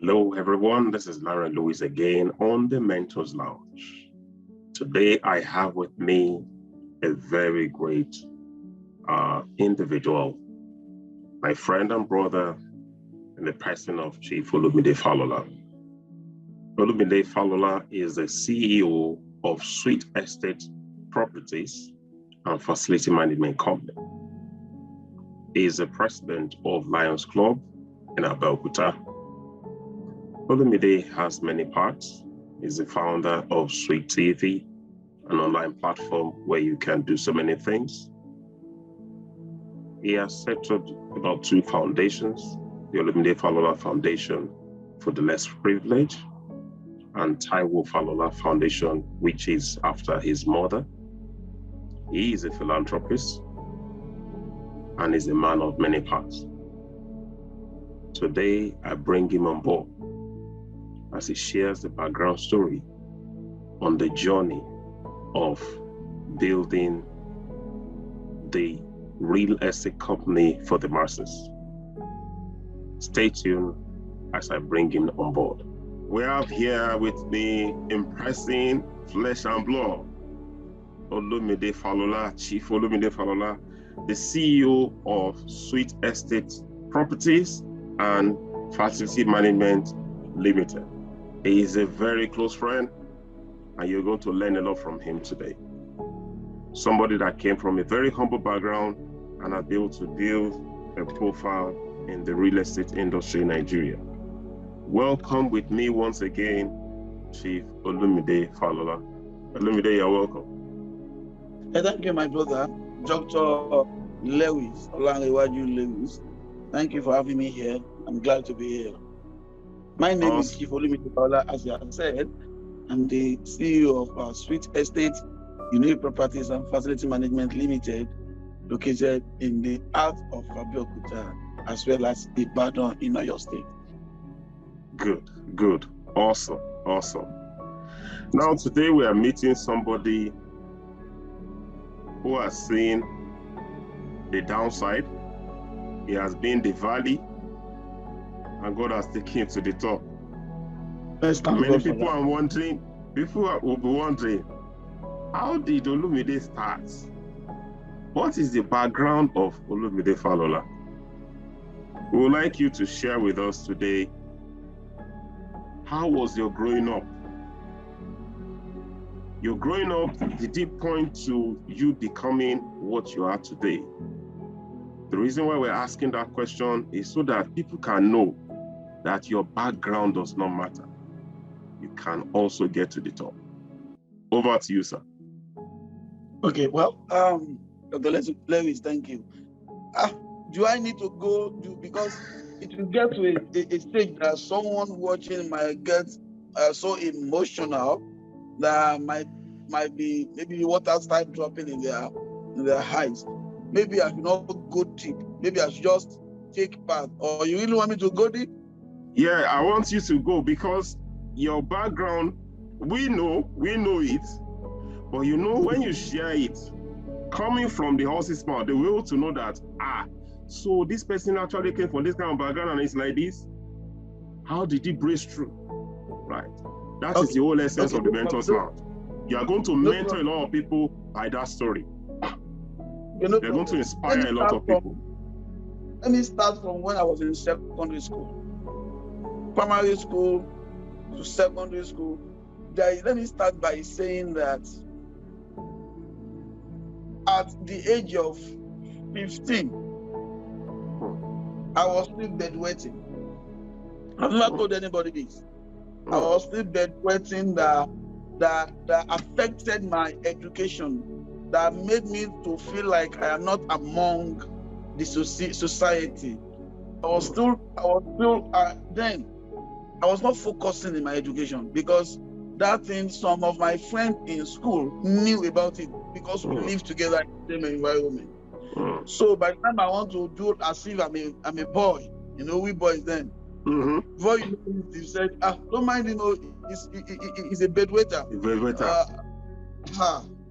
Hello, everyone. This is Lanre Lewis again on the Mentors Lounge. Today, I have with me a very great individual, my friend and brother, in the person of Chief Olumide Falola. Olumide Falola is the CEO of Sweet Estate Properties and Facility Management Company. He is the president of Lions Club in Abeokuta. Olumide has many parts. He's the founder of Sweet TV, an online platform where you can do so many things. He has set up about 2 foundations, the Olumide Falola Foundation for the Less Privileged and Taiwo Falola Foundation, which is after his mother. He is a philanthropist and is a man of many parts. Today, I bring him on board as he shares the background story on the journey of building the real estate company for the masses. Stay tuned as I bring him on board. We have here with me, impressing flesh and blood, Olumide Falola, Chief Olumide Falola, the CEO of Sweet Estate Properties and Facility Management Limited. He is a very close friend, and you're going to learn a lot from him today. Somebody that came from a very humble background and has been able to build a profile in the real estate industry in Nigeria. Welcome with me once again, Chief Olumide Falola. Olumide, you're welcome. Thank you, my brother, Dr. Lewis, Lanre Lewis. Thank you for having me here. I'm glad to be here. My name is Chief Olumide Falola, as you have said. I'm the CEO of Sweet Estate, Unique Properties and Facility Management Limited, located in the heart of Abeokuta, as well as Ibadan in Oyo State. Good. Awesome. Now, today we are meeting somebody who has seen the downside. He has been the valley, and God has taken him to the top. Many people are wondering, will be wondering, how did Olumide start? What is the background of Olumide Falola? We would like you to share with us today, how was your growing up? Your growing up, did it point to you becoming what you are today? The reason why we're asking that question is so that people can know that your background does not matter. You can also get to the top. Over to you, sir. Okay, well, Dr. Lewis, thank you. Do I need to go because it will get to a stage that someone watching might get so emotional that might be maybe water start dropping in their eyes. Maybe I should not go deep. Maybe I should just take part. Or you really want me to go deep? Yeah, I want you to go because your background, we know it, but when you share it, coming from the horse's mouth, they will be able to know that, so this person actually came from this kind of background and it's like this. How did he break through? Right. That is the whole essence of the Mentors Lounge. You are going to mentor a lot of people by that story. They're going to inspire a lot of people. Let me start from when I was in secondary school. Primary school to secondary school. Let me start by saying that at the age of 15, I was still bedwetting. I've not told anybody this. I was still bedwetting that affected my education, that made me to feel like I am not among the society. I was not focusing in my education because that thing, some of my friends in school knew about it because we lived together in the same environment. So by the time I want to do as if I'm a boy, we boys then. Before you know it, you said, don't mind, he's a bedwetter.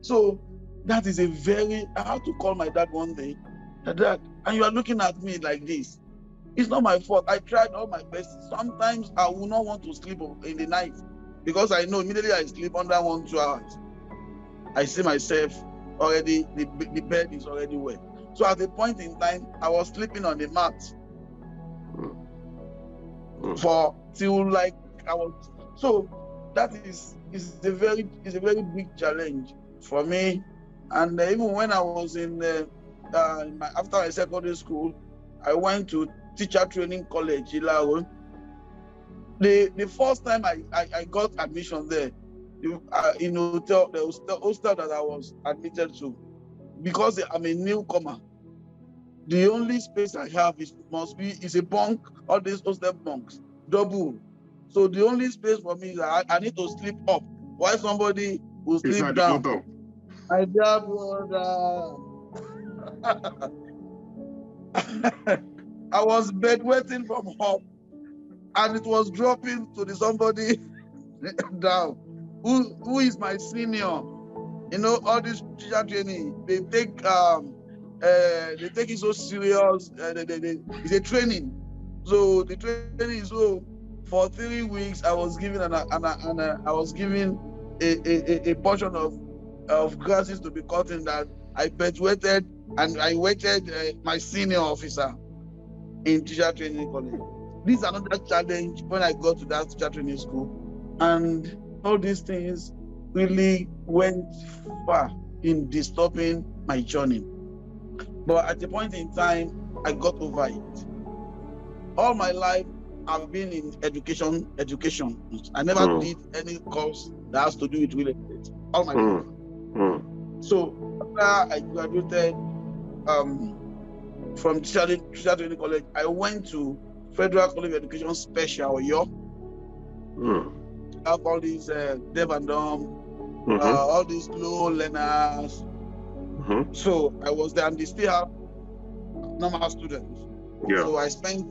So that is I have to call my dad one day, Dad, and you are looking at me like this. It's not my fault. I tried all my best. Sometimes I will not want to sleep in the night because I know immediately I sleep under 1-2 hours, I see myself already, the bed is already wet. So at a point in time, I was sleeping on the mat for till like I was. So that is a very big challenge for me. And even when I was in after my secondary school, I went to teacher training college, Ilaro. The first time I got admission there, in the hostel that I was admitted to, because I'm a newcomer, the only space I have is a bunk, all these hostel bunks, double. So the only space for me is I need to sleep up while somebody will sleep down. My dear brother, I was bedwetting from up, and it was dropping to somebody down. Who is my senior? You know, all this teacher training, they take it so serious. It's a training. So the training is so for 3 weeks. I was given a portion of grasses to be cut in that I bedwetted, and I waited my senior officer in teacher training college. This is another challenge when I got to that teacher training school, and all these things really went far in disturbing my journey. But at a point in time, I got over it. All my life, I've been in education. I never did any course that has to do with real estate. All my life. So after I graduated from teacher training college, I went to Federal College of Education Special, Oyo. Have all these deaf and dumb, all these low learners. So I was there, and they still have normal students. Yeah. So I spent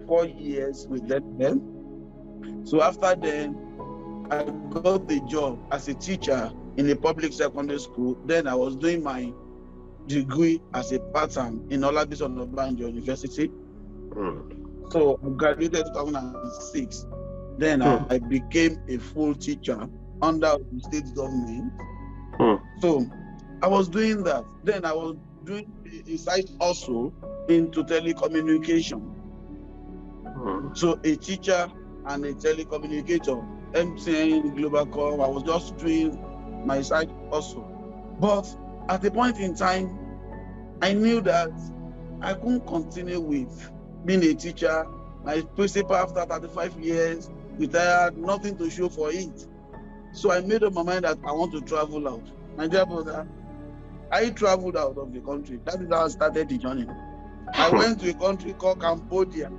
4 years with them. So after then, I got the job as a teacher in a public secondary school. Then I was doing my degree as a part-time in Olabisi Onabanjo University. So I graduated in 2006. Then I became a full teacher under the state government. So I was doing that. Then I was doing a side also into telecommunication. So a teacher and a telecommunicator, MTN, Globalcom. I was just doing my side also. But at a point in time, I knew that I couldn't continue with being a teacher. My principal, after 35 years, retired, nothing to show for it. So I made up my mind that I want to travel out. My dear brother, I traveled out of the country. That is how I started the journey. I went to a country called Cambodia.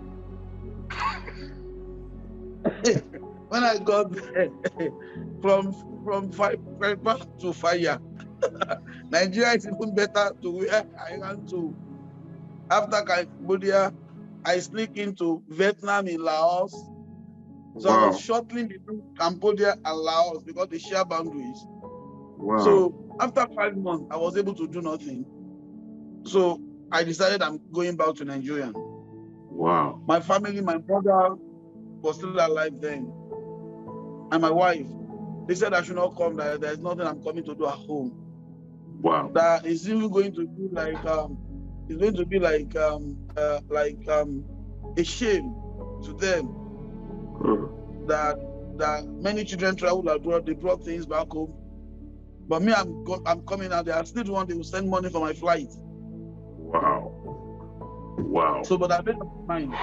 When I got there, from fire to fire, Nigeria is even better to where I ran to. After Cambodia, I sneaked into Vietnam and Laos. So I was shuttling between Cambodia and Laos because they share boundaries. So after 5 months, I was able to do nothing. So I decided I'm going back to Nigeria. My family, my brother was still alive then, and my wife, they said I should not come, that there's nothing I'm coming to do at home. That it's even going to be like a shame to them that many children travel abroad, they brought things back home. But me, I'm coming out there. I still want they will send money for my flight. So, but I made up my mind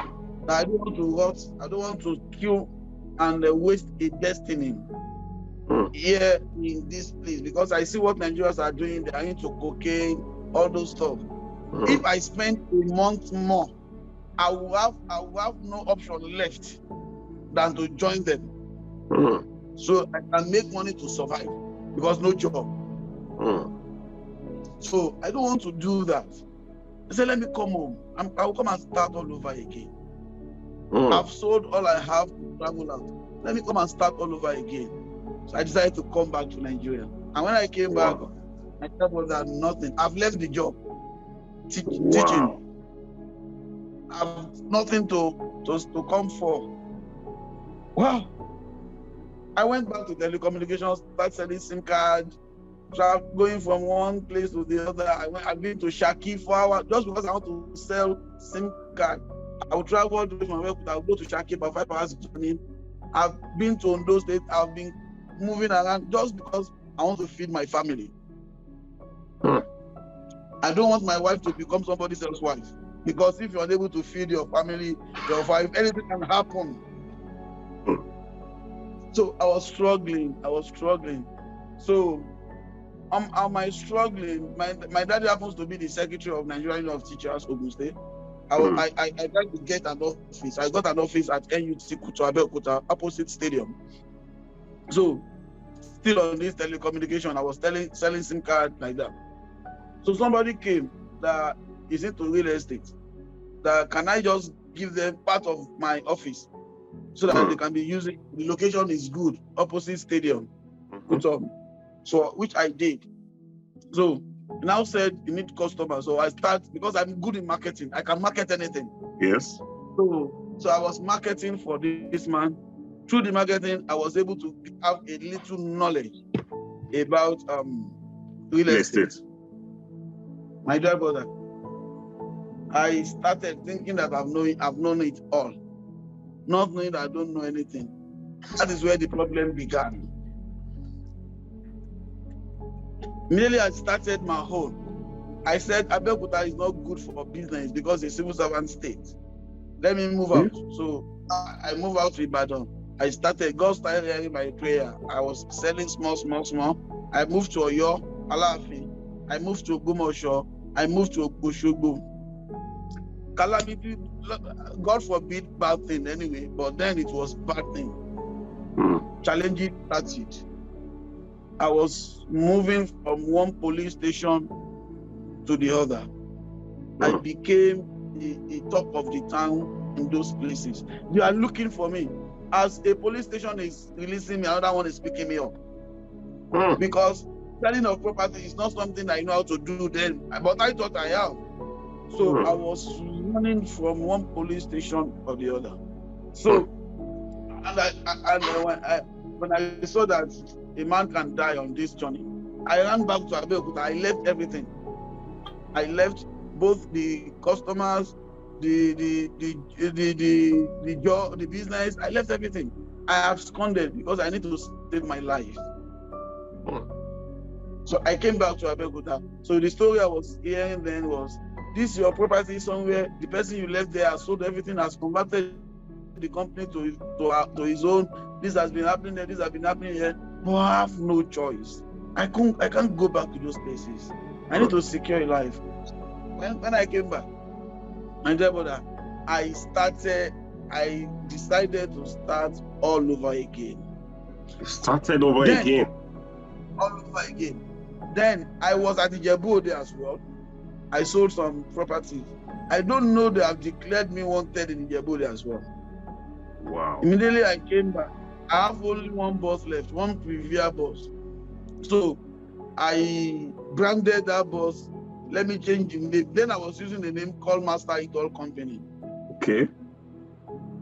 that I don't want to rot, I don't want to kill and waste a destiny here in this place, because I see what Nigerians are doing. They are into cocaine, all those stuff. If I spend a month more, I will have no option left than to join them. So I can make money to survive, because no job. So I don't want to do that. I said, let me come home. I will come and start all over again. I've sold all I have to travel out. Let me come and start all over again. So I decided to come back to Nigeria. And when I came back, I thought was that nothing. I've left the job teaching. have nothing to come for. Well, I went back to telecommunications, started selling SIM card, going from one place to the other. I've been to Shaki for hours just because I want to sell SIM card. I will travel all the way from Abeokuta. I'll go to Shaki for 5 hours journey. I've been to Ondo State. I've been moving around just because I want to feed my family. I don't want my wife to become somebody else's wife, because if you're unable to feed your family, your wife, anything can happen. So I was struggling. So am I struggling? My daddy happens to be the secretary of Nigerian Union of Teachers, Ogun State. I tried to get an office. I got an office at NUT Kuto, Abeokuta, opposite stadium. So still on this telecommunication, I was selling SIM card like that. So somebody came that is into real estate. That can I just give them part of my office so that they can be using? The location is good, opposite stadium. So which I did. So now said you need customers. So I start, because I'm good in marketing. I can market anything. Yes. So I was marketing for this man. Through the marketing, I was able to have a little knowledge about real estate. My dear brother, I started thinking that I've known it all, not knowing that I don't know anything. That is where the problem began. Immediately I started my own. I said, Abeokuta is not good for business because it's a civil servant state. Let me move out. So I moved out to Ibadan. God started hearing my prayer. I was selling small. I moved to Oyo, Alaafin. I moved to Ogumosho. I moved to Oshogbo. Calamity, God forbid bad thing anyway, but then it was bad thing. Challenging started. I was moving from one police station to the other. I became the top of the town in those places. You are looking for me. As a police station is releasing me, another one is picking me up. Because selling of property is not something I know how to do then, but I thought I have. So I was running from one police station or the other. So, when I saw that a man can die on this journey, I ran back to Abeokuta. I left everything. I left both the customers, the job, the business. I left everything. I absconded because I need to save my life. So I came back to Abeokuta. So the story I was hearing then was, this your property somewhere, the person you left there has sold everything, has converted the company to his own. This has been happening there, this has been happening here. But I have no choice. I can't go back to those places. I need to secure a life. When I came back, my dear brother, I decided to start all over again. Started over again? All over again. Then I was at Ijebu there as well. I sold some properties. I don't know they have declared me wanted in Ijebu there as well. Wow. Immediately I came back. I have only one bus left, one Privia bus. So I branded that bus. Let me change the name. Then I was using the name called Master It All Company. Okay.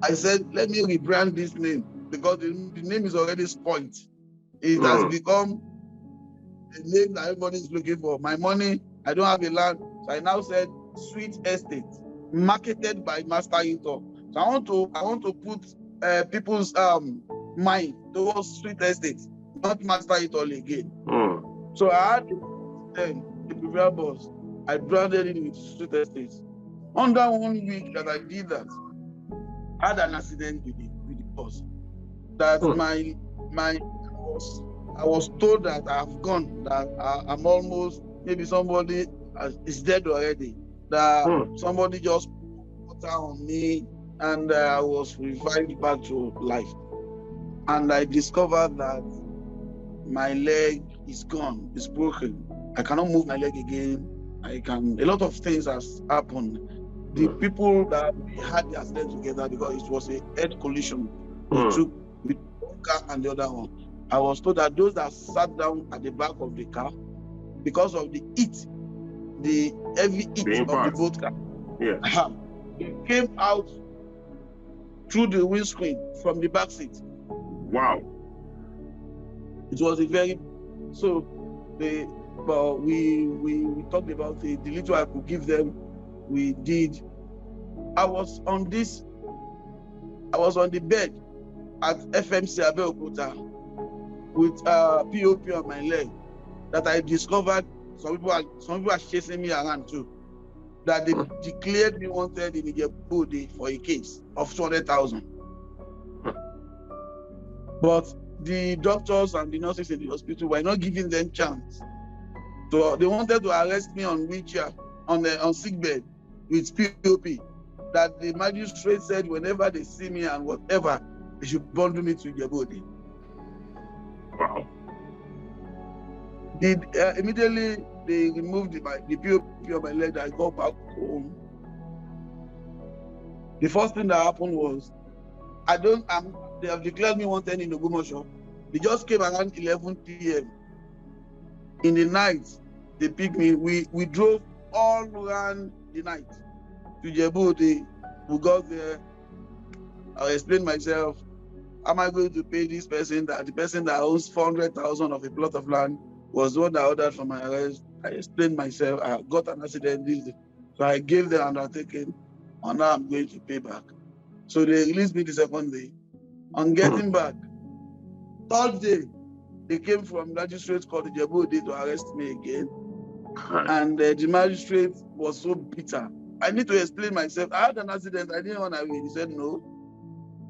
I said, let me rebrand this name because the name is already spoiled. It has become a name that everybody is looking for. My money, I don't have a land. So I now said Sweet Estate, marketed by Master It All. So I want to put people's mind towards Sweet Estate, not Master It All again. So I had the previous boss. I branded it with Sweet Estate. Under 1 week that I did that, I had an accident with the boss. That I was told that I've gone, that I'm almost, maybe somebody is dead already. That somebody just put water on me, and I was revived back to life. And I discovered that my leg is gone, it's broken. I cannot move my leg again. A lot of things has happened. The people that we had the accident together, because it was a head collision, we took with one car and the other one. I was told that those that sat down at the back of the car, because of the heavy heat of the both car, He came out through the windscreen from the back seat. Wow. It was a very so we talked about the little I could give them. We did. I was on the bed at FMC Abeokuta with POP on my leg that I discovered some people are chasing me around too. That they declared me wanted in Ijebu for a case of 200,000. But the doctors and the nurses in the hospital were not giving them chance. So they wanted to arrest me on wheelchair, on sick bed with POP. That the magistrate said whenever they see me and whatever, they should bundle me to Ijebu. Wow. Immediately they removed the POP on my leg. I got back home. The first thing that happened was they have declared me wanted in Ogumosho. They just came around 11 p.m. In the night, they picked me. We drove all around the night to Djibouti. We got there. I explained myself. Am I going to pay this person? That the person that owns 400,000 of a plot of land was the one that ordered for my arrest. I explained myself. I got an accident. So I gave them an undertaking. And now I'm going to pay back. So they released me the second day. On getting back, third day, they came from magistrate called Ijebu to arrest me again. And the magistrate was so bitter. I need to explain myself. I had an accident. I didn't want to win. He said, no,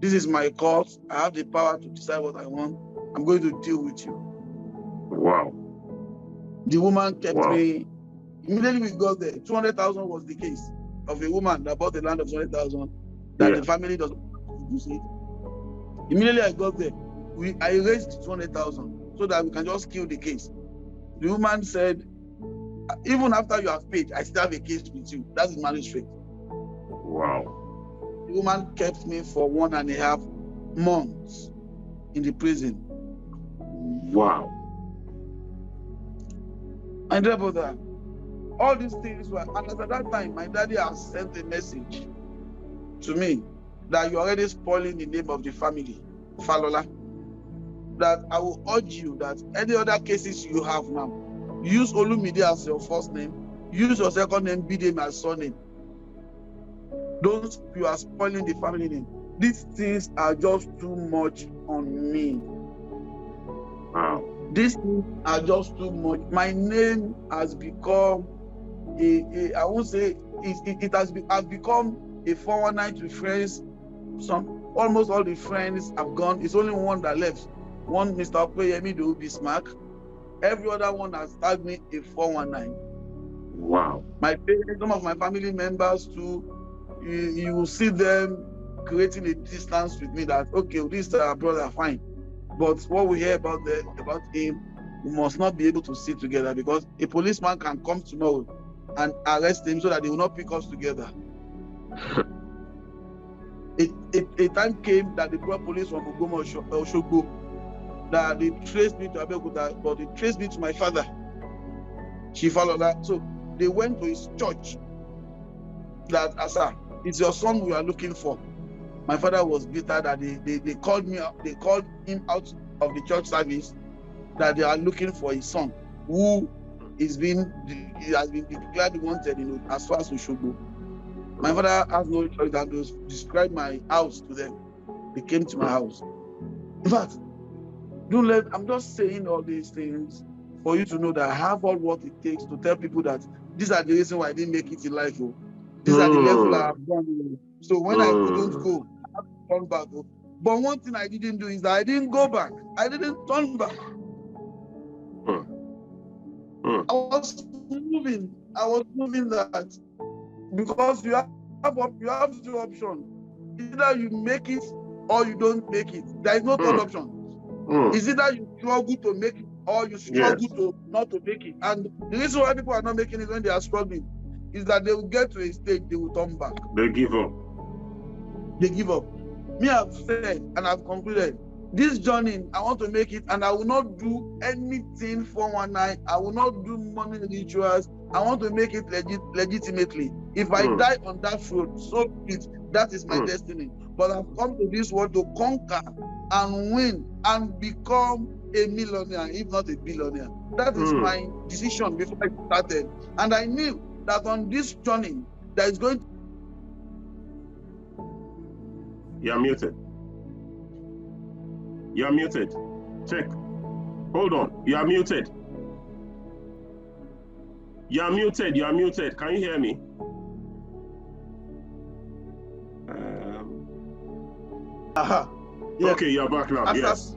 this is my court. I have the power to decide what I want. I'm going to deal with you. Wow. The woman kept me. Immediately we got there. 200,000 was the case of a woman that bought the land of 200,000 that the family doesn't use it. Immediately I got there. I raised 200,000 so that we can just kill the case. The woman said, even after you have paid, I still have a case with you. That's the magistrate. Wow. The woman kept me for 1.5 months in the prison. Wow. And brother, all these things were, and at that time, my daddy has sent a message to me that you're already spoiling the name of the family, Falola. That I will urge you that any other cases you have now, use Olumide as your first name, use your second name, Bidem as surname. You are spoiling the family name. These things are just too much on me. Wow. These things are just too much. My name has become I won't say it has become a 419 to friends. Almost all the friends have gone. It's only one that left. One, Mr. Okoyemi, the Bismarck. Every other one has tagged me a 419. Wow. My parents, some of my family members too, you will see them creating a distance with me that, okay, this is our brother, fine. But what we hear about him, we must not be able to sit together because a policeman can come tomorrow and arrest him so that they will not pick us together. A time came that they brought police from Oshogbo, that they traced me to Abeokuta, but they traced me to my father, Chief Falola. So they went to his church that, Asa, it's your son we are looking for. My father was bitter that they called me up, they called him out of the church service that they are looking for his son, who has been declared wanted as far as Oshogbo. My father has no choice than to describe my house to them. They came to my house. In fact, I'm just saying all these things for you to know that I have all what it takes to tell people that these are the reasons why I didn't make it in life. These are the level I have gone. So when I couldn't go, I have to turn back. But one thing I didn't do is that I didn't go back. I didn't turn back. I was moving that because you have two options. Either you make it or you don't make it. There is no third option. It's either you struggle to make it or you struggle to not to make it. And the reason why people are not making it when they are struggling is that they will get to a stage they will turn back. They give up. They give up. Me, I've said and I've concluded, this journey, I want to make it, and I will not do anything 419. I will not do money rituals. I want to make it legitimately. If I die on that road, so that is my destiny. But I've come to this world to conquer and win and become a millionaire, if not a billionaire. That is my decision before I started. And I knew that on this journey, there is going to... You're muted. You're muted. Check. Hold on. You are muted. You are muted. You are muted. Can you hear me? Yes. Okay, you're back now. Yes.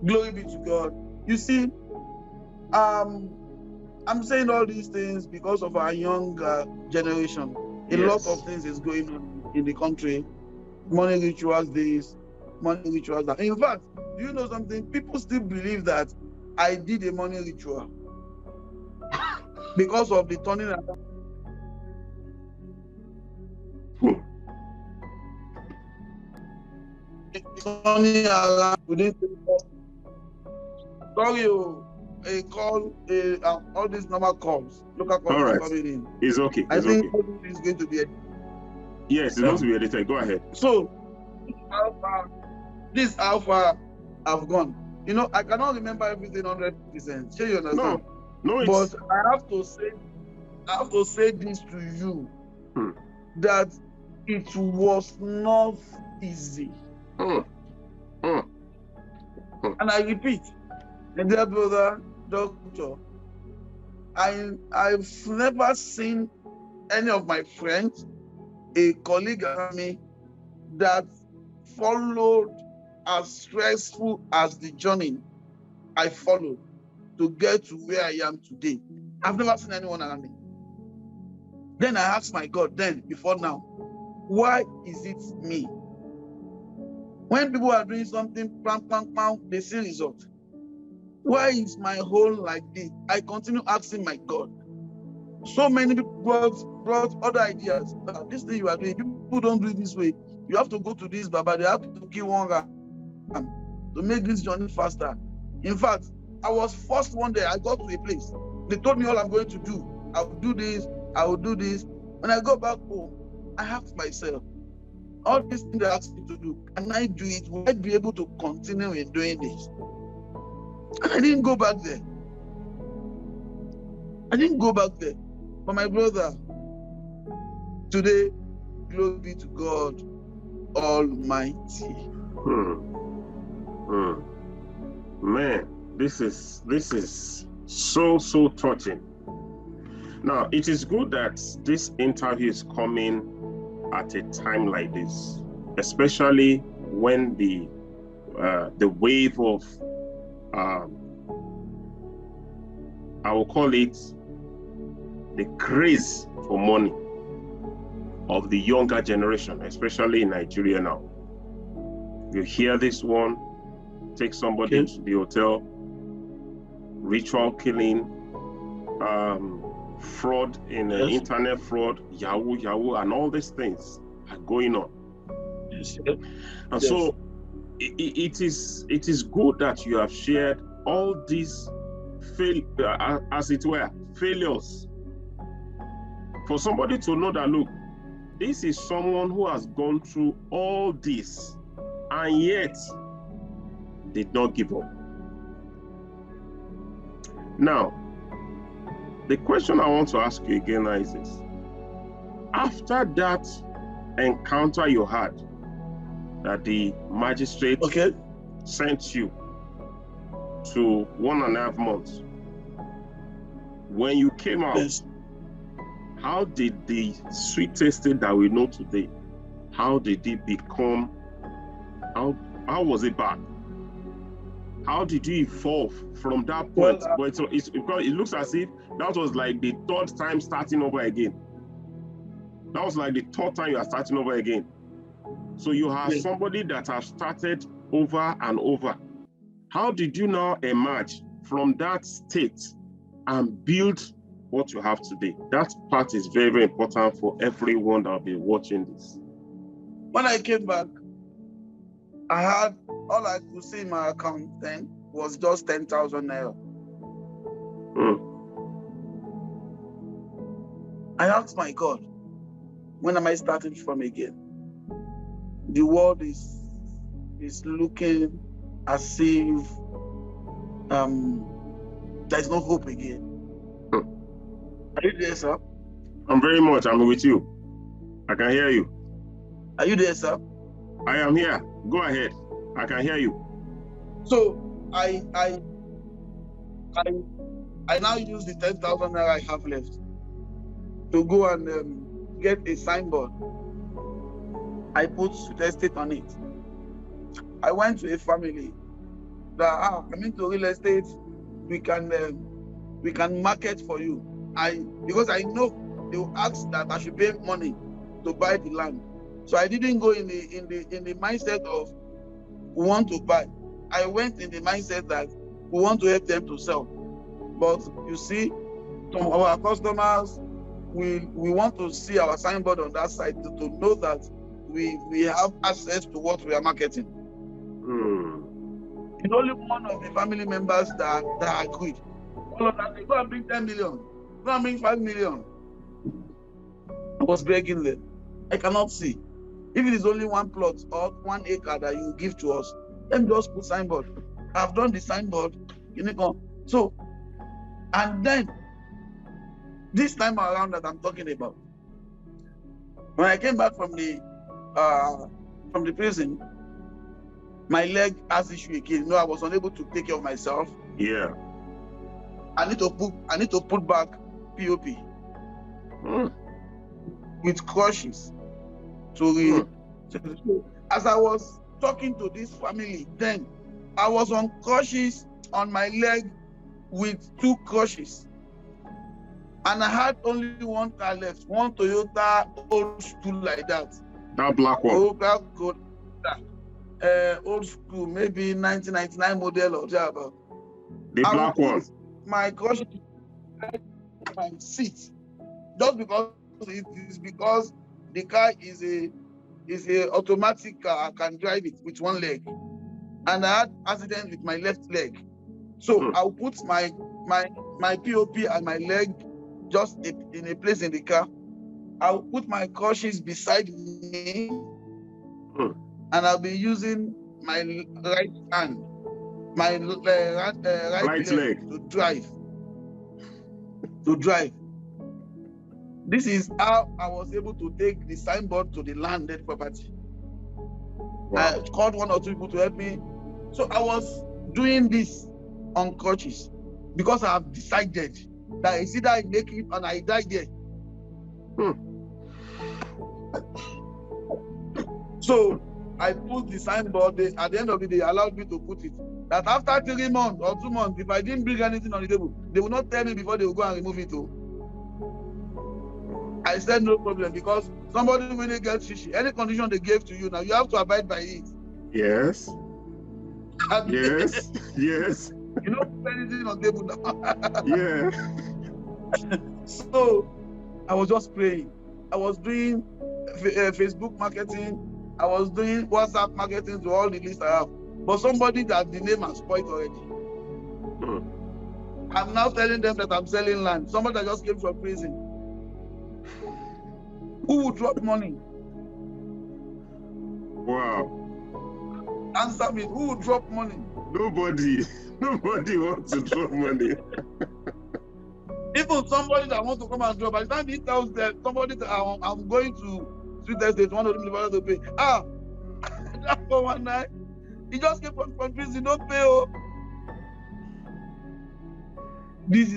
Glory be to God. You see, I'm saying all these things because of our young generation. A lot of things is going on in the country. Money rituals this, money rituals that. In fact, do you know something? People still believe that I did a money ritual because of the turning around. Turning around within. Sorry, a call, all these normal calls, local calls coming in. It's okay. I think it's going to be. Yes, it's going to be edited. Go ahead. So, this how far I've gone. You know, I cannot remember everything 100%. Sure, you understand? No, but I have to say this to you that it was not easy. And I repeat, my dear brother, doctor, I've never seen any of my friends, a colleague of me, that followed as stressful as the journey I followed to get to where I am today. I've never seen anyone around me. Then I asked my God, before now, why is it me? When people are doing something, they see results. Why is my whole like this? I continue asking my God. So many people brought other ideas. This thing you are doing, people don't do it this way. You have to go to this Baba. They have to kill one ram to make this journey faster. In fact, I was forced one day. I got to a place. They told me all I'm going to do. I will do this. I will do this. When I go back home, I asked myself, all these things they asked me to do, can I do it? Will I be able to continue in doing this? And I didn't go back there. But my brother, today, glory be to God Almighty. Man, this is so touching. Now, it is good that this interview is coming at a time like this, especially when the wave of I will call it the craze for money of the younger generation, especially in Nigeria now. You hear this one, take somebody to the hotel, ritual killing, fraud in internet fraud, Yahoo, and all these things are going on. And so it is good that you have shared all these as it were failures, for somebody to know that, look, this is someone who has gone through all this and yet did not give up. Now, the question I want to ask you again is this: after that encounter you had, that the magistrate sent you to 1.5 months, when you came out, how did the sweet tasting that we know today, how did it become, how was it back? How did you evolve from that point? But it looks as if that was like the third time starting over again. That was like the third time you are starting over again. So you have somebody that has started over and over. How did you now emerge from that state and build what you have today? That part is very, very important for everyone that will be watching this. When I came back, I had, all I could see in my account then was just 10,000 naira. I asked my God, when am I starting from again? The world is looking as if there's no hope again. Are you there, sir? I'm with you. I can hear you. Are you there, sir? I am here. Go ahead. I can hear you. So I now use the 10,000 naira I have left to go and get a signboard. I put estate on it. I went to a family that I'm into real estate. We can market for you. Because I know they will ask that I should pay money to buy the land. So I didn't go in the mindset of we want to buy. I went in the mindset that we want to help them to sell. But you see, some of our customers, we want to see our signboard on that side to know that we have access to what we are marketing. It's only one of the family members that agreed. All of that, they go and bring 10 million, go and bring 5 million. I was begging them. I cannot see. If it is only one plot or 1 acre that you give to us, let me just put signboard. I've done the signboard. So, and then this time around that I'm talking about, when I came back from the prison, my leg has issue again. I was unable to take care of myself. Yeah. I need to put back POP with crushes. So as I was talking to this family, then I was on crushes on my leg with 2 crushes. And I had only one car left, one Toyota old school like that. That black one. Old school, maybe 1999 model or thereabout. The black one. My crushes my seat, just because it is because the car is a automatic car. I can drive it with one leg, and I had accident with my left leg. So I'll put my POP and my leg just in a place in the car. I'll put my crutches beside me, and I'll be using my right hand, my right leg to drive. This is how I was able to take the signboard to the landed property. Wow. I called 1 or 2 people to help me. So I was doing this on crutches because I have decided that it's either I make it and I die there. So I put the signboard. At the end of the day, they allowed me to put it. That after 3 months or 2 months, if I didn't bring anything on the table, they will not tell me before they will go and remove it. I said no problem, because somebody when they get fishy, any condition they gave to you now, you have to abide by it. Yes. Yes. Yes. You don't put anything on the table now. Yeah. So I was just praying. I was doing Facebook marketing. I was doing WhatsApp marketing to all the lists I have. But somebody that the name has spoiled already. I'm now telling them that I'm selling land. Somebody that just came from prison. Who would drop money? Wow. Answer me. Who would drop money? Nobody. Nobody wants to drop money. Even somebody that wants to come and drop, by the time he tells them, somebody that I'm going to Street Estate, one of them to pay. That for one night. He just came from prison, don't pay. This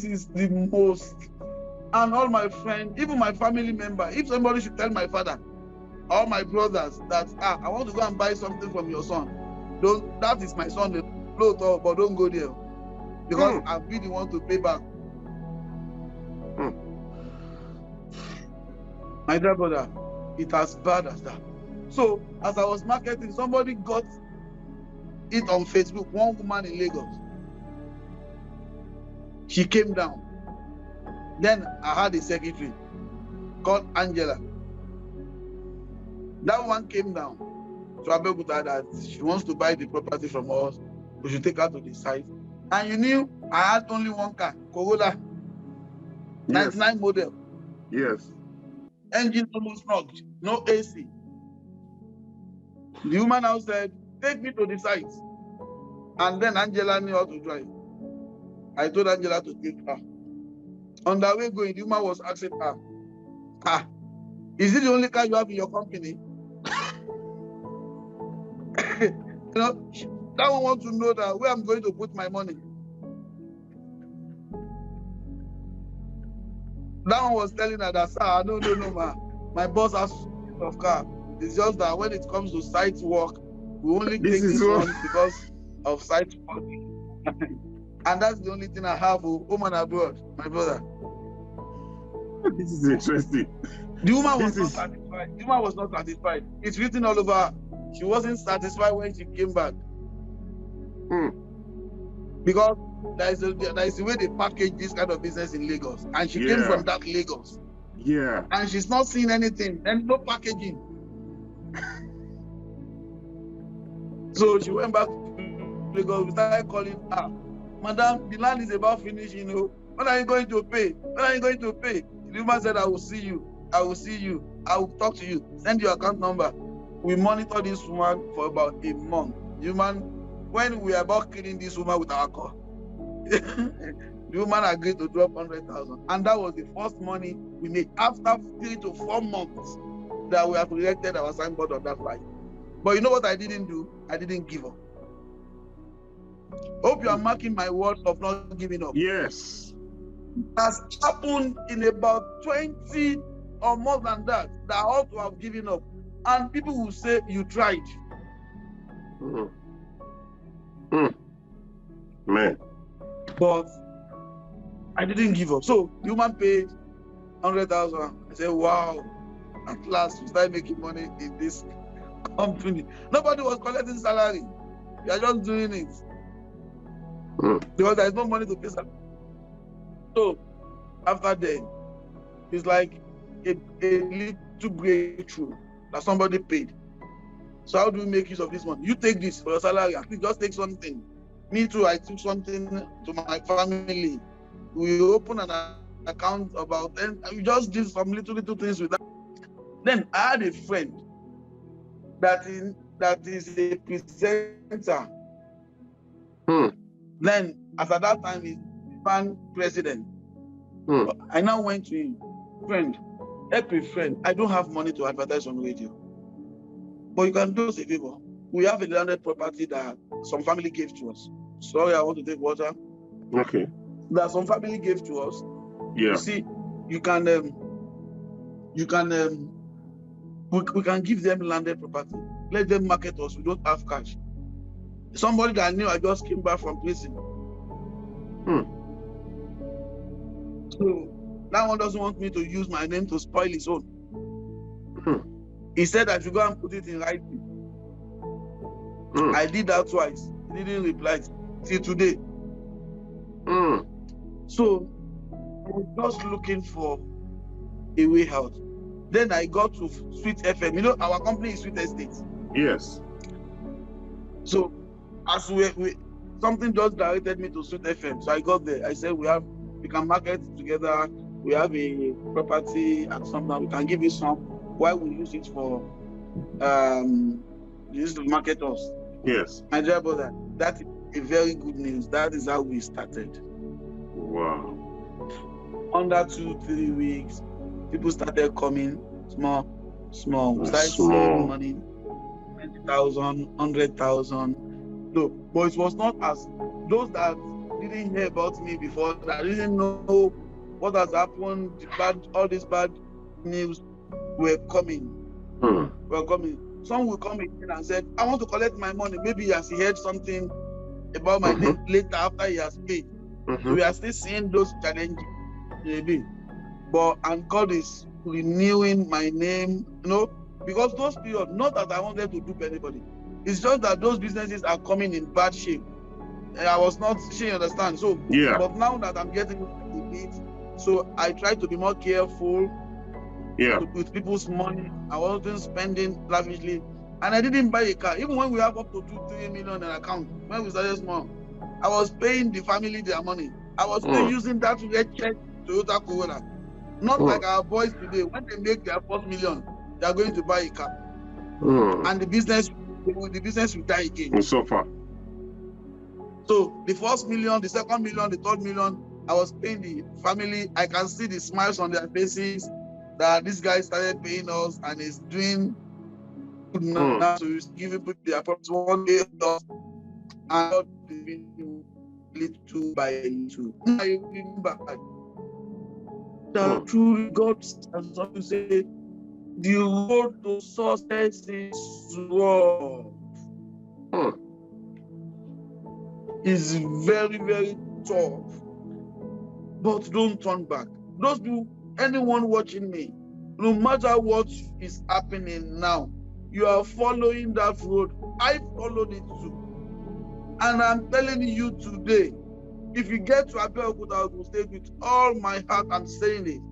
is the most. And all my friends, even my family member, if somebody should tell my father, all my brothers, that I want to go and buy something from your son, that is my son, but don't go there, because I'll be the one to pay back. My dear brother, it as bad as that. So as I was marketing, somebody got it on Facebook. One woman in Lagos, she came down. Then I had a secretary called Angela. That one came down to Abeokuta that she wants to buy the property from us. We should take her to the site. And you knew I had only one car, Corolla, 99 model. Yes. Engine almost knocked, no AC. The woman now said, take me to the site. And then Angela knew how to drive. I told Angela to take her. On the way going, the woman was asking her, is it the only car you have in your company? You know, that one wants to know that where I'm going to put my money. That one was telling her that, sir, no, ma. My boss has of car. It's just that when it comes to site work, we only take this one because of site work. And that's the only thing I have for home and abroad, my brother. This is interesting. The woman was not satisfied. The woman was not satisfied. It's written all over her. She wasn't satisfied when she came back. Because there is a way they package this kind of business in Lagos. And she came from that Lagos. Yeah. And she's not seeing anything. And no packaging. So she went back to Lagos. We started calling her. Madam, the land is about finishing. When are you going to pay? When are you going to pay? The woman said, I will see you. I will see you. I will talk to you. Send your account number. We monitor this woman for about a month. The woman, when we are about killing this woman with our car, the woman agreed to drop 100,000. And that was the first money we made after 3 to 4 months that we have erected our signboard on that site. But you know what I didn't do? I didn't give up. Hope you are marking my words of not giving up. Yes. Has happened in about 20 or more than that I ought to have given up. And people will say, you tried. Man. But I didn't give up. So the woman paid 100,000. I said, wow, at last we started making money in this company. Nobody was collecting salary. We are just doing it. Because there is no money to pay salary. So after that, it's like a little breakthrough that somebody paid. So how do we make use of this money? You take this for your salary, at least just take something. Me too, I took something to my family. We open an account about 10, we just did some little things with that. Then I had a friend that is a presenter. Then, as at that time, he's fan president. I now went to him, friend, help a friend. I don't have money to advertise on radio. But you can do us a favor. We have a landed property that some family gave to us. Sorry, I want to take water. Okay. That some family gave to us. Yeah. You see, we can give them landed property. Let them market us. We don't have cash. Somebody that I knew, I just came back from prison. So that one doesn't want me to use my name to spoil his own. He said I should go and put it in writing. I did that twice. He didn't reply till today. So I was just looking for a way out. Then I got to Sweet FM. You know, our company is Sweet Estate. Yes. So as we something just directed me to Sweet FM. So I got there. I said we can market together. We have a property and something. We can give you some. Why we use it for use to market us? Yes. My dear brother, that is a very good news. That is how we started. Wow. Under 2-3 weeks, people started coming small. We started seeing money, 20,000, 100,000. No, but it was not as those that didn't hear about me before, that didn't know what has happened, all these bad news were coming. Some will come in and said, I want to collect my money. Maybe he has heard something about my name later after he has paid. So we are still seeing those challenges, maybe. And God is renewing my name, because those periods, not that I wanted to dupe anybody. It's just that those businesses are coming in bad shape. I was not sure you understand. So, but now that I'm getting a bit, so I try to be more careful with people's money. I wasn't spending lavishly, and I didn't buy a car. Even when we have up to 2-3 million in account, when we started small, I was paying the family their money. I was still using that wretched Toyota Corolla. Not like our boys today. When they make their first million, they are going to buy a car. And the business will die again. So far. So the first million, the second million, the third million, I was paying the family. I can see the smiles on their faces that this guy started paying us and is doing good now. So he's giving people their promise 1 day us and little by little. I remember that truly God and something say the road to success is rough. Is very, very tough. But don't turn back. Anyone watching me, no matter what is happening now, you are following that road. I followed it too. And I'm telling you today, if you get to Abeokuta Ogun State, with all my heart, I'm saying it.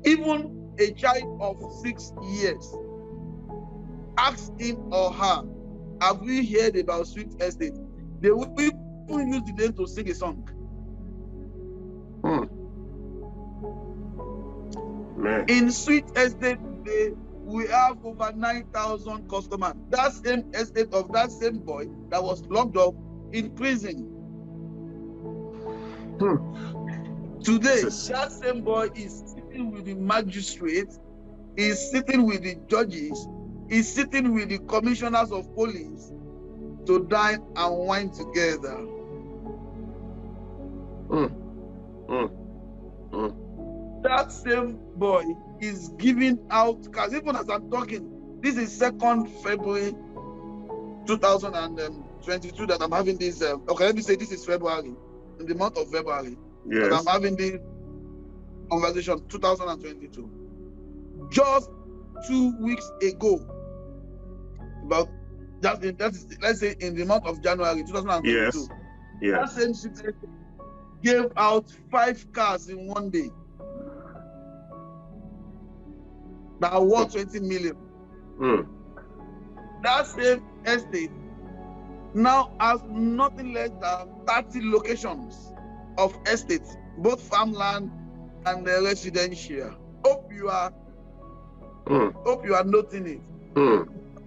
Even a child of 6 years, ask him or her, have we heard about Sweet Estate? They will even use the name to sing a song. Man. In Sweet Estate today, we have over 9,000 customers. That same estate of that same boy that was locked up in prison. Today, that same boy is sitting with the magistrate, is sitting with the judges, is sitting with the commissioners of police to dine and wine together. That same boy is giving out cars. Even as I'm talking, this is 2nd February 2022 that I'm having this. Okay, let me say this is February, in the month of February. Yes. That I'm having this conversation, 2022. Just 2 weeks ago, about that is, let's say in the month of January 2022. Yes. That same city gave out 5 cars in 1 day that are worth 20 million. That same estate now has nothing less than 30 locations of estates, both farmland and residential. Hope you are noting it.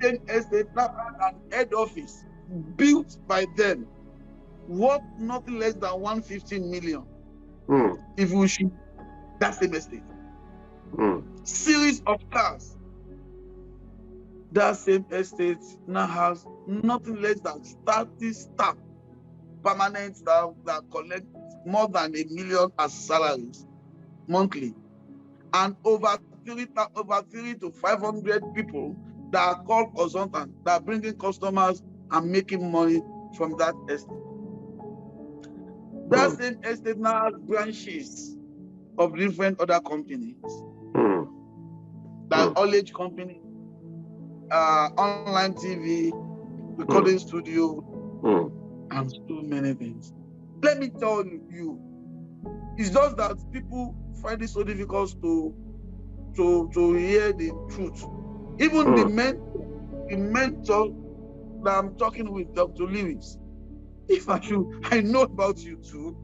Same estate now has an head office built by them, worth nothing less than 115 million. If we should, that same estate. Series of cars. That same estate now has nothing less than 30 staff, permanent staff that collect more than $1 million as salaries monthly, and over 3 to 500 people that are called consultants, that are bringing customers and making money from that estate. That same estate now has branches of different other companies, that all-age company, online TV, recording studio, and so many things. Let me tell you, it's just that people find it so difficult to hear the truth. Even the mentor that I'm talking with, Dr. Lewis, if I know about you too.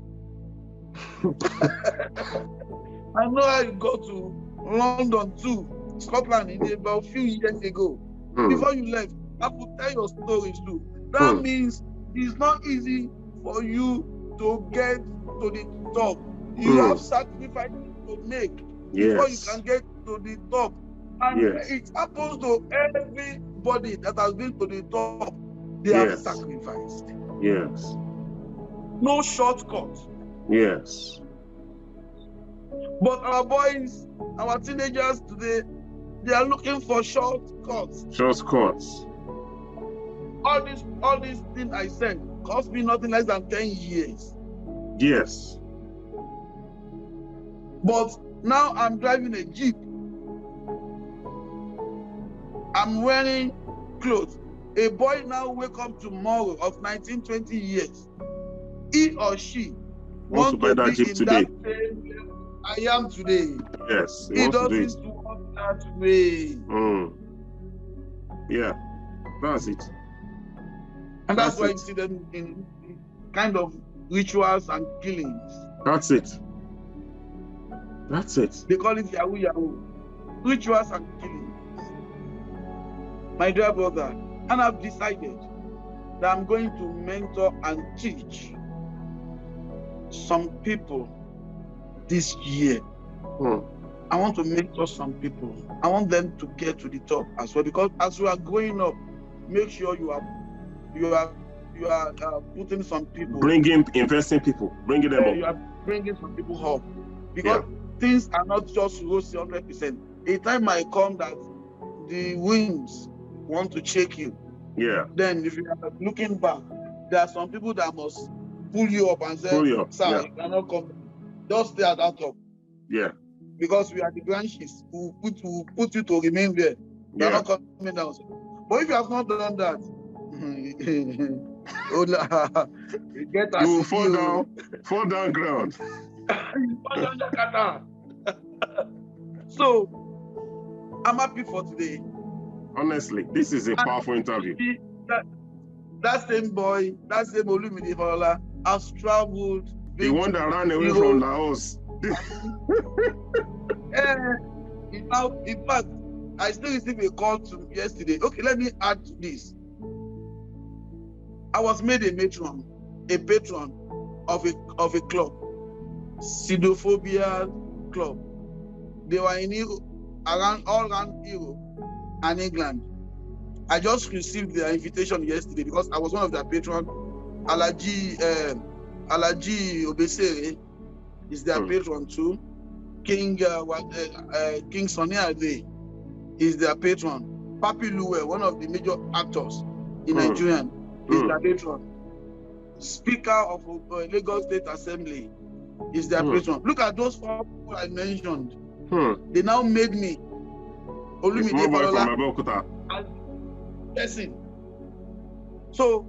I know how you go to London too, Scotland, about a few years ago. Before you left, I could tell your stories too. That means it's not easy for you to get to the top. You have sacrifices to make before you can get to the top. And it happens to everybody that has been to the top. They have sacrificed. Yes. No shortcut. Yes. But our boys, our teenagers today, they are looking for shortcuts. Shortcuts. All these things I said cost me nothing less than 10 years. Yes. But now I'm driving a Jeep. I'm wearing clothes. A boy now wake up tomorrow of 19, 20 years. He or she wants to buy that Jeep today. That same level I am today. Yes. He doesn't want that way. Yeah, that's it. And that's why you see them in kind of rituals and killings. That's it. That's it. They call it Yahoo Yahoo. Rituals and killings. My dear brother, and I've decided that I'm going to mentor and teach some people this year. I want to mentor some people. I want them to get to the top as well, because as you are growing up, make sure you are putting some people, investing people, bringing them up. You are bringing some people up, because things are not just rosy 100%. A time might come that the winds want to shake you. Then if you are looking back, there are some people that must pull you up and say, sir, you cannot come. Just stay at that top. Because we are the branches who put you to remain there. You are not coming down. But if you have not done that, you will fall down ground. So I'm happy for today. Honestly, this is a powerful interview. That same boy, that same Olumide Falola has traveled. The one that ran away from the house. In fact, I still received a call yesterday. Okay, let me add to this. I was made a patron of a club, Sidophobia Club. They were in Europe, all around Europe and England. I just received their invitation yesterday because I was one of their patrons. Alaji Obesere is their patron too. King Sonny Ade is their patron. Papi Luwe, one of the major actors in Nigeria, is their patron. Speaker of Lagos State Assembly is their patron. Look at those 4 people I mentioned. They now made me Olumide Falola as person. So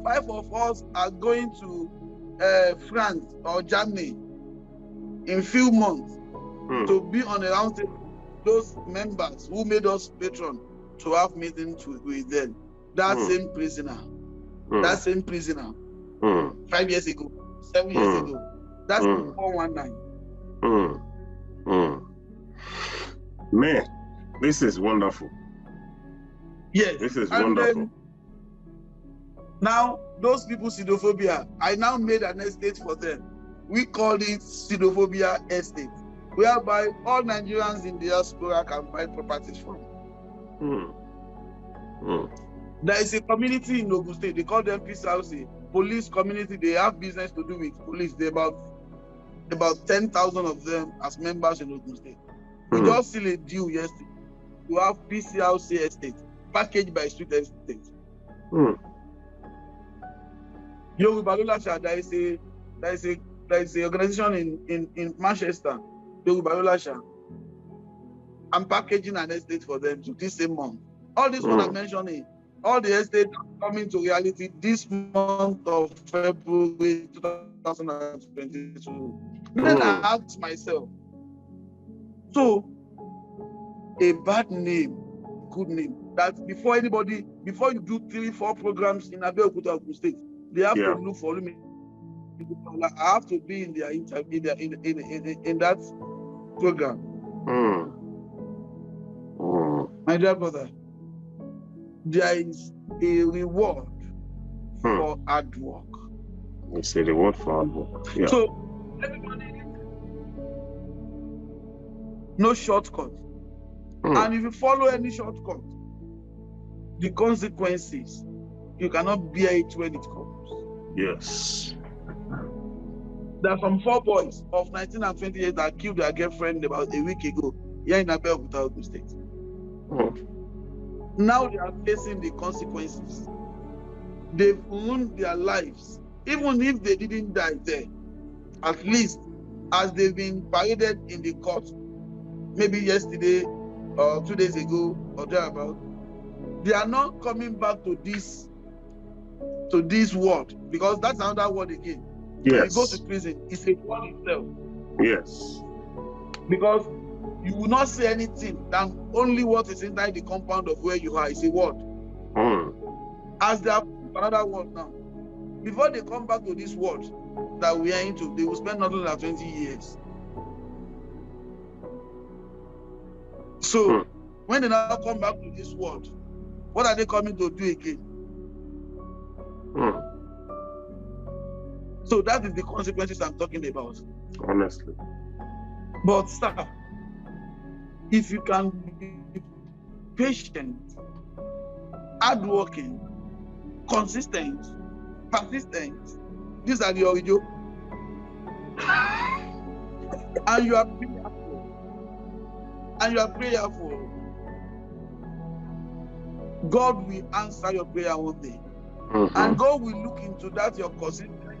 5 of us are going to France or Germany in few months to be on a round table. Those members who made us patron to have meetings with them. That same prisoner. 5 years ago, 7 years ago. That's 419. Man, this is wonderful. Yes. This is wonderful. Now, those people, Sidophobia, I now made an estate for them. We call it Sidophobia Estate, whereby all Nigerians in the diaspora can buy properties from. There is a community in Ogun State, they call them peace houses. Police community, they have business to do with police. There are about 10,000 of them as members in Ogun State. We just sealed a deal yesterday to have PCLC Estate, packaged by Street Estate. Yoruba Lolasha, there is a organization in Manchester, Yoruba Lolasha. I'm packaging an estate for them to this same month. All this one I'm mentioning, all the estates are coming to reality this month of February 2022. Then I asked myself, so a bad name, good name, that before you do 3-4 programs in Abeokuta, Ogun State, they have to look for me. I have to be in their interview in that program. My dear brother, there is a reward for hard work. It's a reward for hard work. So everybody, no shortcut. And if you follow any shortcut, the consequences, you cannot bear it when it comes. Yes. There are some 4 boys of 19 and 20 years that killed their girlfriend about a week ago here in Abeokuta, Ogun State. Now they are facing the consequences. They've ruined their lives. Even if they didn't die there, at least as they've been paraded in the court, maybe yesterday or 2 days ago or thereabout, they are not coming back to this world, because that's another word again. When you go to prison, it's a word itself. Yes. Because you will not say anything than only what is inside the compound of where you are is a word. As they are another world now. Before they come back to this world that we are into, they will spend not less than 20 years. So when they now come back to this world, what are they coming to do again? So that is the consequences I'm talking about. Honestly. But sir, if you can be patient, hardworking, consistent, persistent, these are the original. And you are prayerful. God will answer your prayer one day. And God will look into that, your consistency,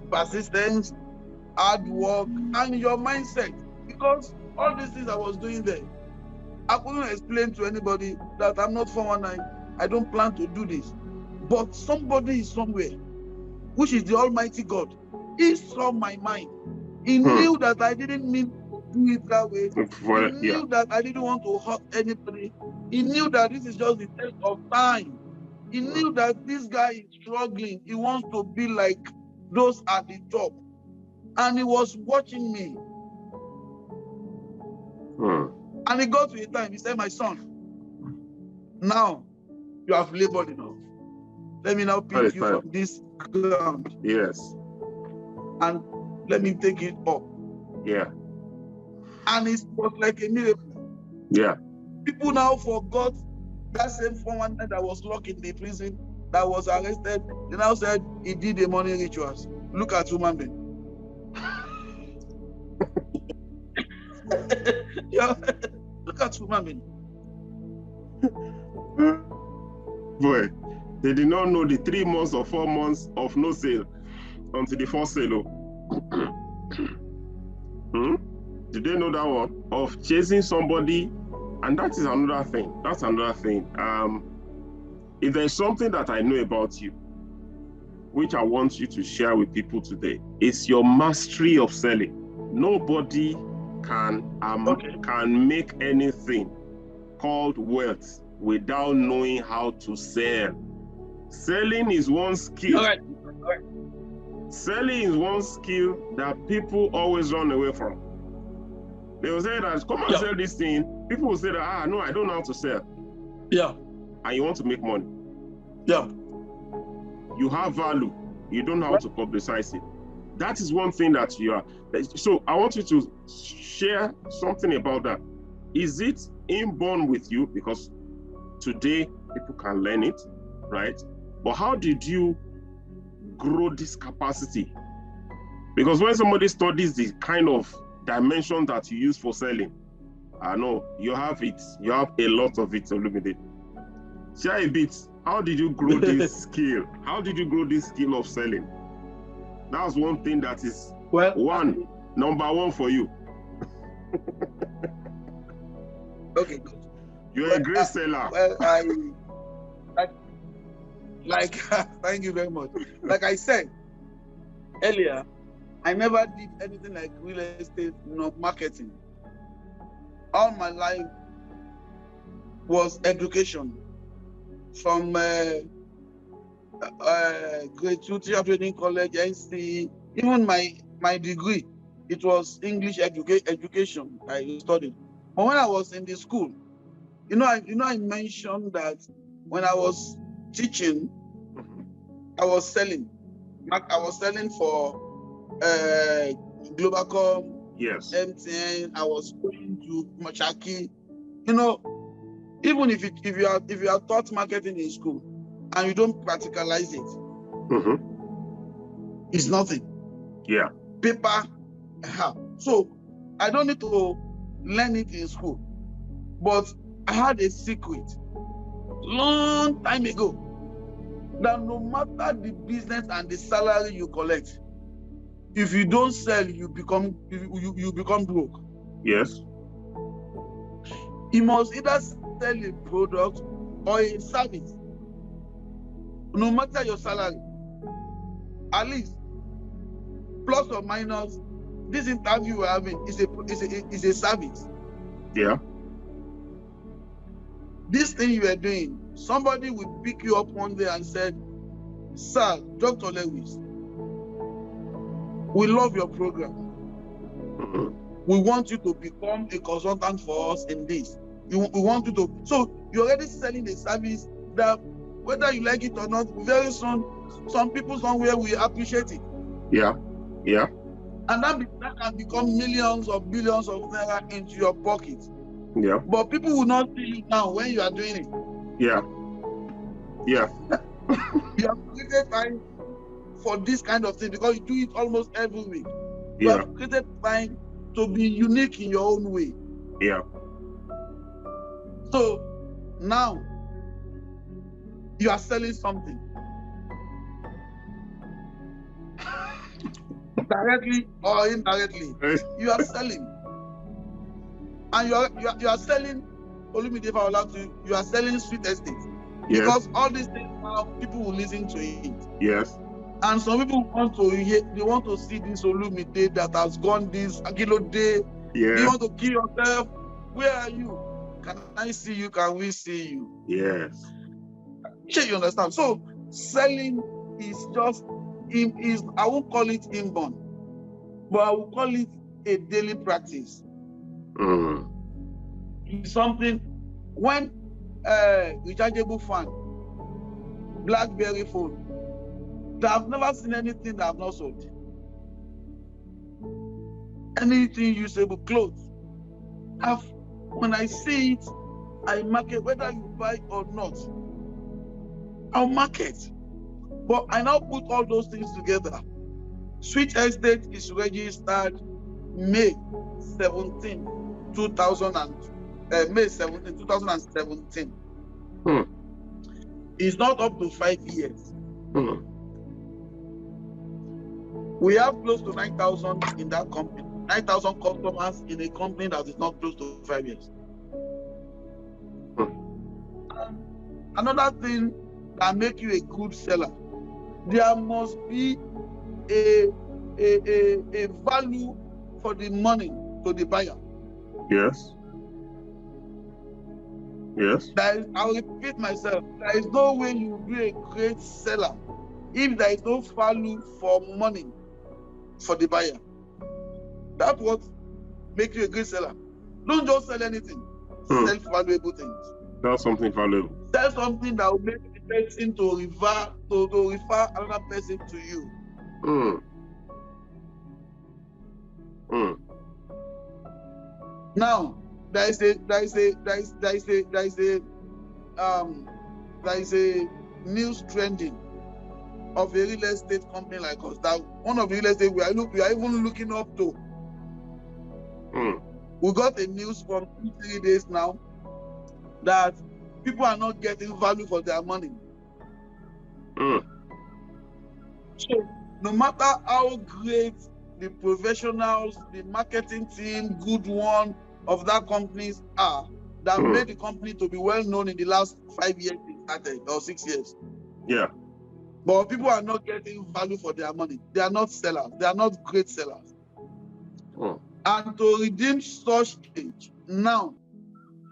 persistence, hard work, and your mindset. Because all these things I was doing there, I couldn't explain to anybody that I'm not 419. I don't plan to do this. But somebody is somewhere, which is the Almighty God. He saw my mind. He knew that I didn't mean to do it that way. He knew that I didn't want to hurt anybody. He knew that this is just the test of time. He knew that this guy is struggling. He wants to be like those at the top. And he was watching me. And he got to a time, he said, my son, now you have labored enough. Let me now pick you from this ground. Yes. And let me take it up. Yeah. And it was like a miracle. Yeah. People now forgot that same 419 that was locked in the prison, that was arrested. They now said he did the money rituals. Look at human being. Yeah. Look at human being. Boy, they did not know the 3 months or 4 months of no sale until the first sale. Did they know that one? Of chasing somebody? And that is another thing. That's another thing. If there's something that I know about you, which I want you to share with people today, is your mastery of selling. Nobody can make anything called wealth without knowing how to sell. Selling is one skill. All right. Selling is one skill that people always run away from. They will say that, come and sell this thing. People will say that, no, I don't know how to sell. Yeah. And you want to make money. Yeah. You have value. You don't know how to publicize it. That is one thing that you are. So I want you to share something about that. Is it inborn with you? Because today people can learn it, right? But how did you grow this capacity? Because when somebody studies the kind of dimension that you use for selling, I know you have it. You have a lot of it, Olumide. Share a bit. How did you grow this skill? How did you grow this skill of selling? That's one thing that is number one for you. Okay, good. You're a great seller. Well, like thank you very much. Like I said earlier, I never did anything like real estate, marketing. All my life was education. From grade 2 teacher training college, NC, even my degree, it was English education I studied. But when I was in the school, I mentioned that when I was teaching, I was selling. I was selling for Globalcom, yes, MTN. I was going to Machaki. Even if you are taught marketing in school and you don't practicalize it, it's nothing. Yeah. Paper. So I don't need to learn it in school. But I had a secret long time ago that no matter the business and the salary you collect, if you don't sell, you become broke. Yes. You must either sell a product or a service. No matter your salary, at least plus or minus, this interview we're having is a service. Yeah. This thing you are doing, somebody will pick you up one day and said, Sir, Dr. Lewis, we love your program. We want you to become a consultant for us in this. We want you to. So you're already selling a service that, whether you like it or not, very soon, some people somewhere will appreciate it. Yeah. Yeah. And that can become millions or billions of naira into your pocket. Yeah. But people will not see you now when you are doing it. Yeah. Yeah. You have created time for this kind of thing because you do it almost every week. You Yeah. have created time to be unique in your own way. Yeah. So now you are selling something. Directly or indirectly, you are selling. And you are selling Olumide Falola to, you are selling Sweet Estate. Yes. Because all these things now, people will listen to it. Yes. And some people want to hear, they want to see this Olumide that has gone this Agilo day. Yeah. You want to kill yourself. Where are you? Can I see you? Can we see you? Yes. Sure, you understand? So selling is just, I won't call it inborn, but I will call it a daily practice. It's something when rechargeable fan, BlackBerry phone, that I've never seen anything that I've not sold. Anything usable, clothes. When I see it, I market, whether you buy or not. I'll market. But I now put all those things together. Sweet Estate is registered May 17, 2017. It's not up to 5 years. We have close to 9,000 in that company. 9,000 customers in a company that is not close to 5 years. Another thing that makes you a good seller, there must be a value for the money to the buyer. Yes. Yes. I'll repeat myself. There is no way you will be a great seller if there is no value for money for the buyer. That's what makes you a great seller. Don't just sell anything. Sell valuable things. Sell something valuable. Sell something that will make the person to refer another person to you. Now there is a news trending of a real estate company like us, that one of the real estate we are even looking up to. We got a news from 2-3 days now that people are not getting value for their money. So no matter how great the professionals, the marketing team, good one of that companies are, that made the company to be well known in the last 5 years or 6 years. Yeah. But people are not getting value for their money. They are not sellers. They are not great sellers. And to redeem such change now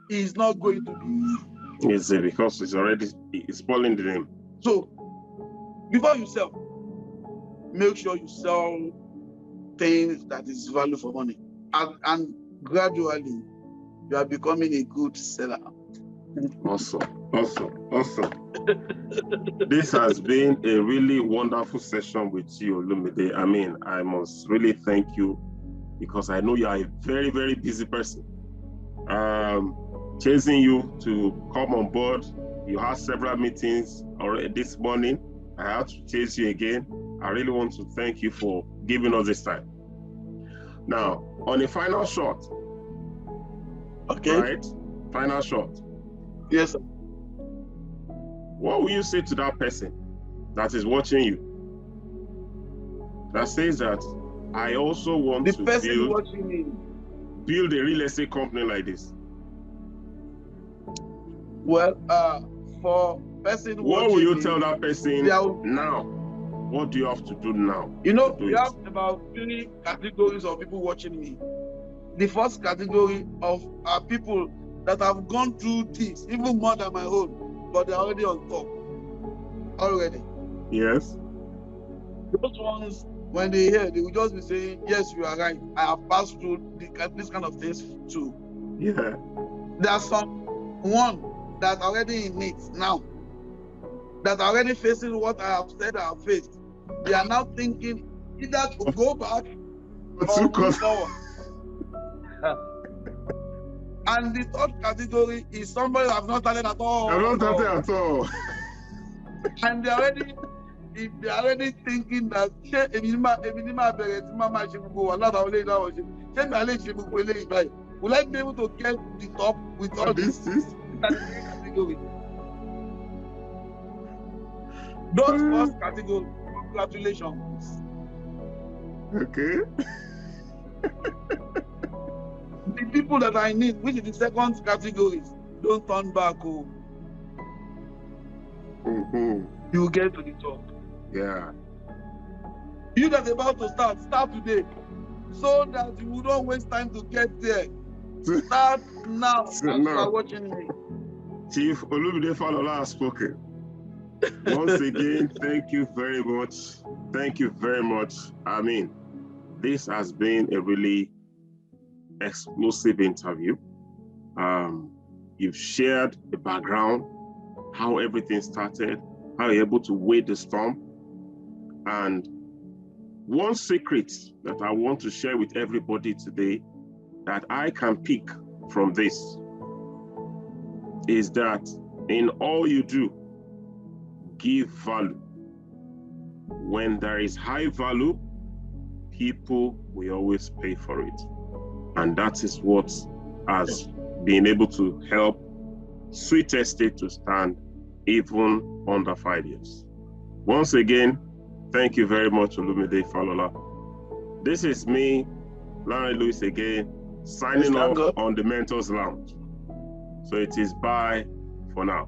is not going to be easy. Easy because it's spoiling the name. So before you sell, make sure you sell things that is value for money. And gradually you are becoming a good seller. Awesome. This has been a really wonderful session with you, Olumide. I mean, I must really thank you because I know you are a very, very busy person. Chasing you to come on board. You had several meetings already this morning. I have to chase you again. I really want to thank you for giving us this time. Now, on a final shot. Okay. Right? Final shot. Yes, sir. What will you say to that person that is watching you, that says that I also want to build a real estate company like this? Well, for person what will you tell that person now? What do you have to do now? You know, we have about 3 categories of people watching me. The first category are people that have gone through this, even more than my own, but they're already on top. Already. Yes. Those ones, when they hear, they will just be saying, yes, you are right. I have passed through this kind of things too. Yeah. There are some one that are already in it now, that are already facing what I have said I have faced. They are now thinking either to go back or move forward. And the third category is somebody that have not started at all. I'm not started at all. And they're already thinking that will I be able to get the top with all this category? Those first category, congratulations. Okay. The people that I need, which is the second category, don't turn back. Oh. You will get to the top. Yeah. You that's about to start today, so that you don't waste time to get there. Start now as you are watching me. Chief Olumide Falola has spoken. Once again, thank you very much. Thank you very much. I mean, this has been a really explosive interview. You've shared the background, how everything started, how you're able to weather the storm. And one secret that I want to share with everybody today that I can pick from this is that in all you do, give value. When there is high value, people will always pay for it. And that is what has been able to help Sweet Estate to stand even under 5 years. Once again, thank you very much, Olumide Falola. This is me, Lanre Lewis again, signing off on the Mentors Lounge. So it is bye for now.